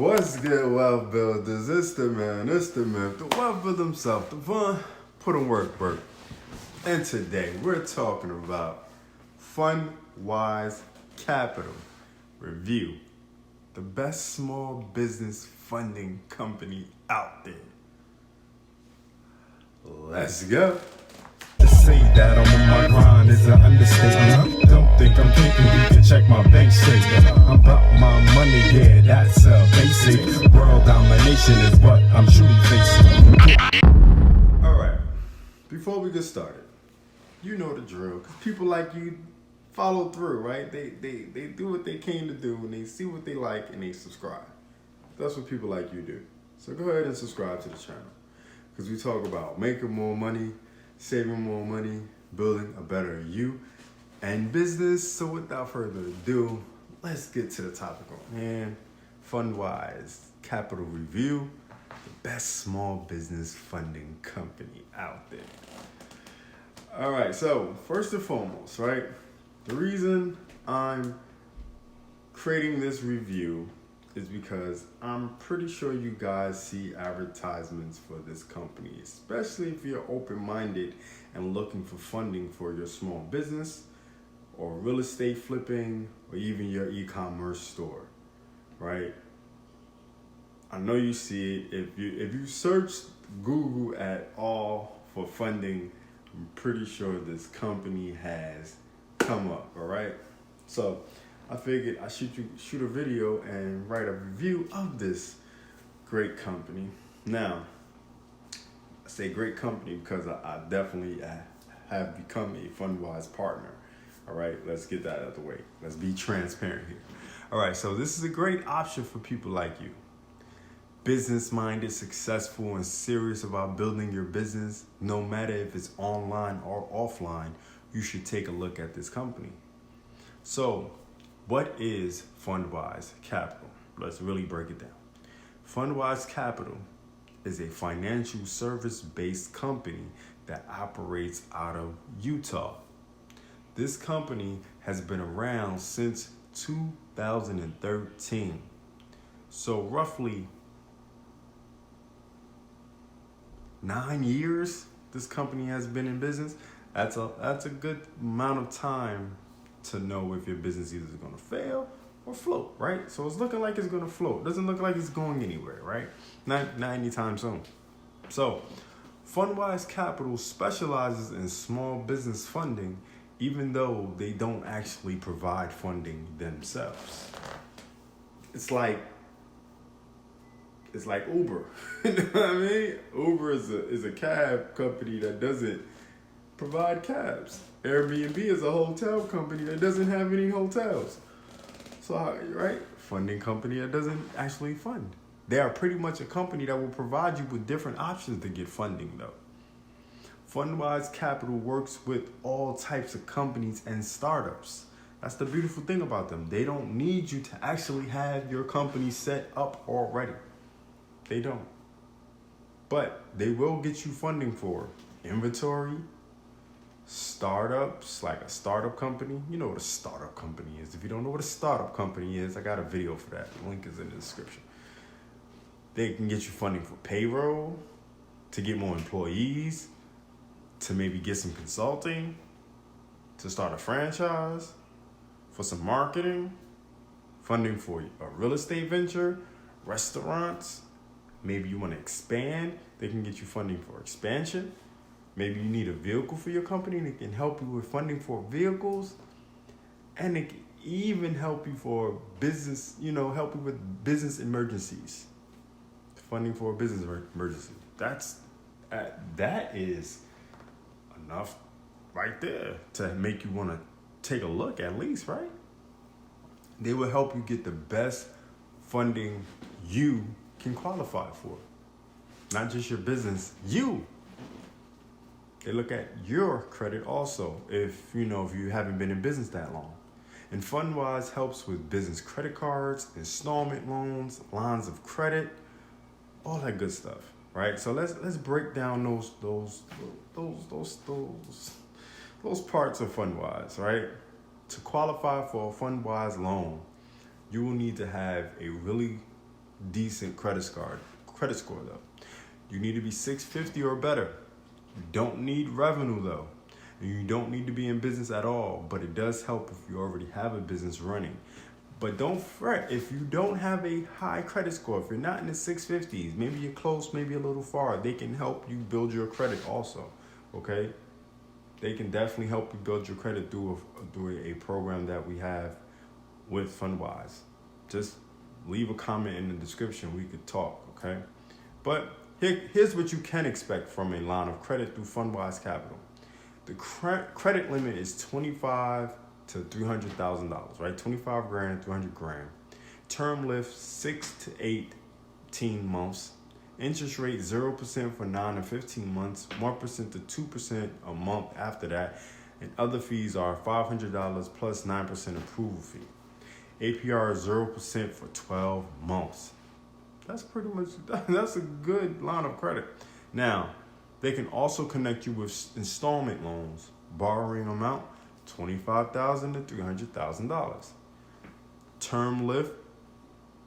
What's good, Wealthbuilderz? It's the man, it's the myth, the wealth builder himself, the fun, put in work. And today we're talking about Fundwise Capital Review, the best small business funding company out there. Let's go. To say that I'm on my grind is an understatement. Don't think I'm thinking you can check my bank statement. I'm about my money, yeah, that's a basic. World domination is what I'm truly facing. Alright, before we get started, you know the drill. Because people like you follow through, right? They do what they came to do, and they see what they like, and they subscribe. That's what people like you do. So go ahead and subscribe to the channel. Because we talk about making more money, saving more money, building a better you and business. So without further ado, let's get to the topic on hand. Fundwise Capital Review, the best small business funding company out there. All right, so first and foremost, right, the reason I'm creating this review is because I'm pretty sure you guys see advertisements for this company, especially if you're open-minded and looking for funding for your small business or real estate flipping or even your e-commerce store, right? I know you see it. If you search Google at all for funding, I'm pretty sure this company has come up, all right? So I figured I shoot a video and write a review of this great company. Now, I say great company because I definitely have become a Fundwise partner. All right, let's get that out of the way. Let's be transparent here. All right, so this is a great option for people like you. Business-minded, successful, and serious about building your business, no matter if it's online or offline, you should take a look at this company. So, what is Fundwise Capital? Let's really break it down. Fundwise Capital is a financial service-based company that operates out of Utah. This company has been around since 2013. So roughly 9 years this company has been in business. That's a good amount of time to know if your business either is going to fail or float, right? So it's looking like it's going to float. Doesn't look like it's going anywhere, right? Not anytime soon. So Fundwise Capital specializes in small business funding, even though they don't actually provide funding themselves. It's like Uber. You know what I mean? Uber is a cab company that doesn't provide cabs. Airbnb is a hotel company that doesn't have any hotels. So, right? Funding company that doesn't actually fund. They are pretty much a company that will provide you with different options to get funding, though. Fundwise Capital works with all types of companies and startups. That's the beautiful thing about them. They don't need you to actually have your company set up already. They don't. But they will get you funding for inventory, startups, like a startup company. You know what a startup company is. If you don't know what a startup company is, I got a video for that. The link is in the description. They can get you funding for payroll, to get more employees, to maybe get some consulting, to start a franchise, for some marketing, funding for a real estate venture, restaurants. Maybe you want to expand. They can get you funding for expansion. Maybe you need a vehicle for your company, and they can help you with funding for vehicles. And they can even help you for business, help you with business emergencies. Funding for a business emergency. That is enough right there to make you want to take a look at least, right? They will help you get the best funding you can qualify for. Not just your business, you. They look at your credit also if you haven't been in business that long. And Fundwise helps with business credit cards, installment loans, lines of credit, all that good stuff, right? So let's break down those parts of Fundwise, right? To qualify for a Fundwise loan, you will need to have a really decent credit score though. You need to be 650 or better. You don't need revenue though. And you don't need to be in business at all, but it does help if you already have a business running. But don't fret if you don't have a high credit score. If you're not in the 650s, maybe you're close, maybe a little far. They can help you build your credit also, okay? They can definitely help you build your credit through a program that we have with Fundwise. Just leave a comment in the description. We could talk, okay? But here's what you can expect from a line of credit through Fundwise Capital. The credit limit is $25,000 to $300,000, right? 25 grand, 300 grand. Term lift 6 to 18 months. Interest rate 0% for 9 to 15 months, 1% to 2% a month after that. And other fees are $500 plus 9% approval fee. APR is 0% for 12 months. That's a good line of credit. Now, they can also connect you with installment loans. Borrowing amount, $25,000 to $300,000. Term lift,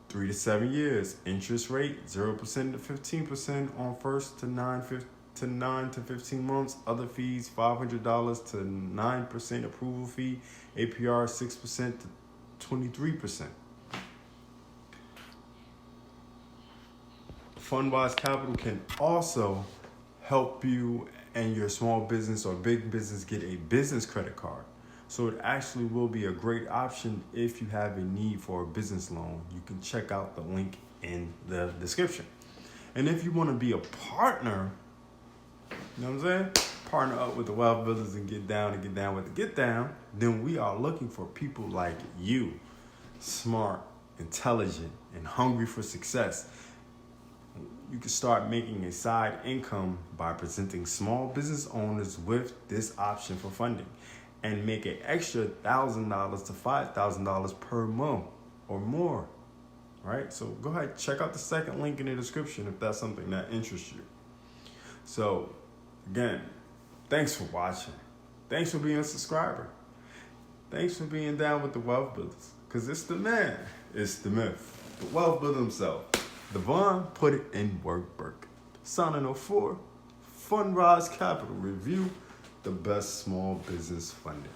3 to 7 years. Interest rate, 0% to 15% on first to 9 to 15 months. Other fees, $500 to 9% approval fee. APR, 6% to 23%. Fundwise Capital can also help you and your small business or big business get a business credit card. So it actually will be a great option if you have a need for a business loan. You can check out the link in the description. And if you want to be a partner, you know what I'm saying? Partner up with the Wealthbuilderz and get down with the get down, then we are looking for people like you, smart, intelligent, and hungry for success. You can start making a side income by presenting small business owners with this option for funding and make an extra $1,000 to $5,000 per month or more, right? So go ahead, check out the second link in the description if that's something that interests you. So again, thanks for watching. Thanks for being a subscriber. Thanks for being down with the Wealthbuilderz, because it's the man, it's the myth, the Wealthbuilder himself. Devon put it in work. Signing off for Fundwise Capital Review, the best small business funding.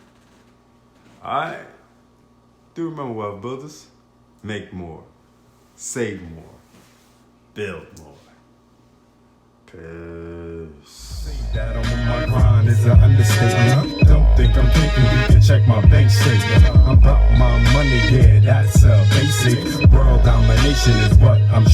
Alright, do remember Wealthbuilderz, make more, save more, build more. Peace. That I'm on my grind is an understatement. Don't think I'm thinking you can check my bank statement. I'm about my money, yeah, that's a basic. World domination is what I'm